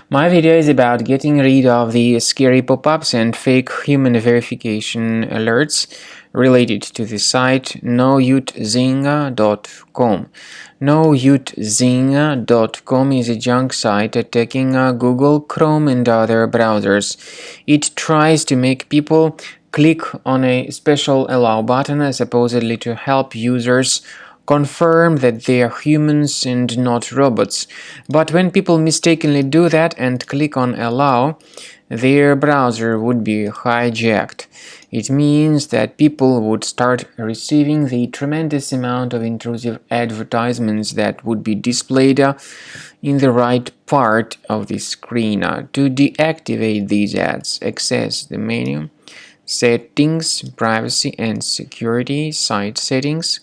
My video is about getting rid of the scary pop-ups and fake human verification alerts related to the site noyutzinga.com. Noyutzinga.com is a junk site attacking Google Chrome and other browsers. It tries to make people click on a special allow button, supposedly to help users confirm that they are humans and not robots. But when people mistakenly do that and click on allow, their browser would be hijacked. It means that people would start receiving the tremendous amount of intrusive advertisements that would be displayed in the right part of the screen. To deactivate these ads, access the menu Settings, Privacy and Security, Site Settings.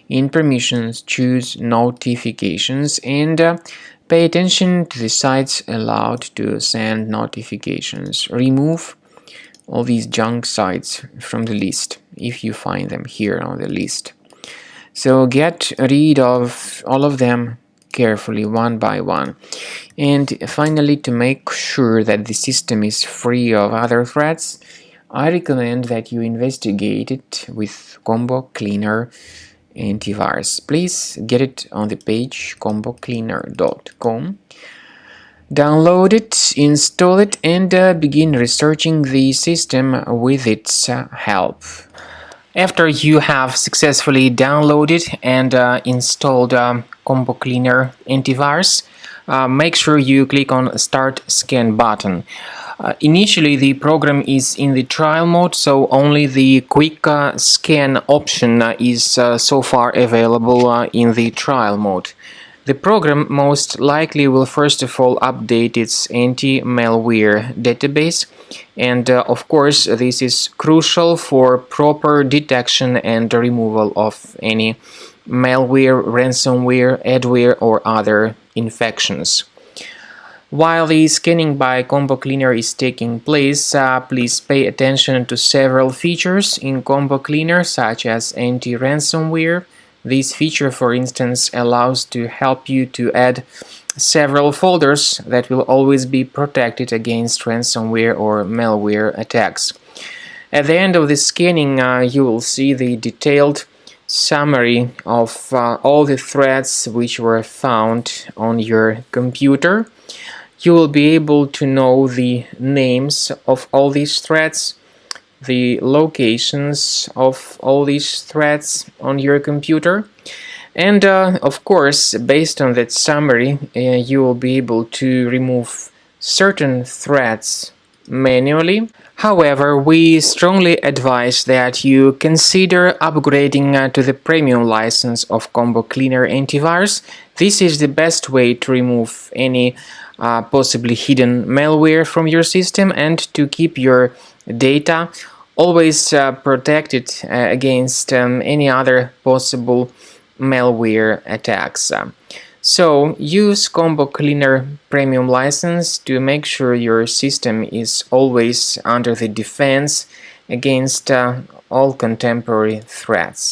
In Permissions, choose Notifications and pay attention to the sites allowed to send notifications. Remove all these junk sites from the list if you find them here on the list. So get rid of all of them carefully, one by one. And finally, to make sure that the system is free of other threats, I recommend that you investigate it with Combo Cleaner Antivirus. Please get it on the page combocleaner.com. Download it, install it, and begin researching the system with its help. After you have successfully downloaded and installed Combo Cleaner Antivirus, make sure you click on Start Scan button. Initially, the program is in the trial mode, so only the quick scan option is so far available in the trial mode. The program most likely will first of all update its anti-malware database, and of course this is crucial for proper detection and removal of any malware, ransomware, adware or other infections. While the scanning by Combo Cleaner is taking place, please pay attention to several features in Combo Cleaner, such as anti-ransomware. This feature, for instance, allows to help you to add several folders that will always be protected against ransomware or malware attacks. At the end of the scanning, you will see the detailed summary of all the threats which were found on your computer. You will be able to know the names of all these threats, the locations of all these threats on your computer, and of course, based on that summary, you will be able to remove certain threats manually. However, we strongly advise that you consider upgrading to the premium license of Combo Cleaner Antivirus. This is the best way to remove any possibly hidden malware from your system and to keep your data always protected against any other possible malware attacks. So use Combo Cleaner Premium license to make sure your system is always under the defense against all contemporary threats.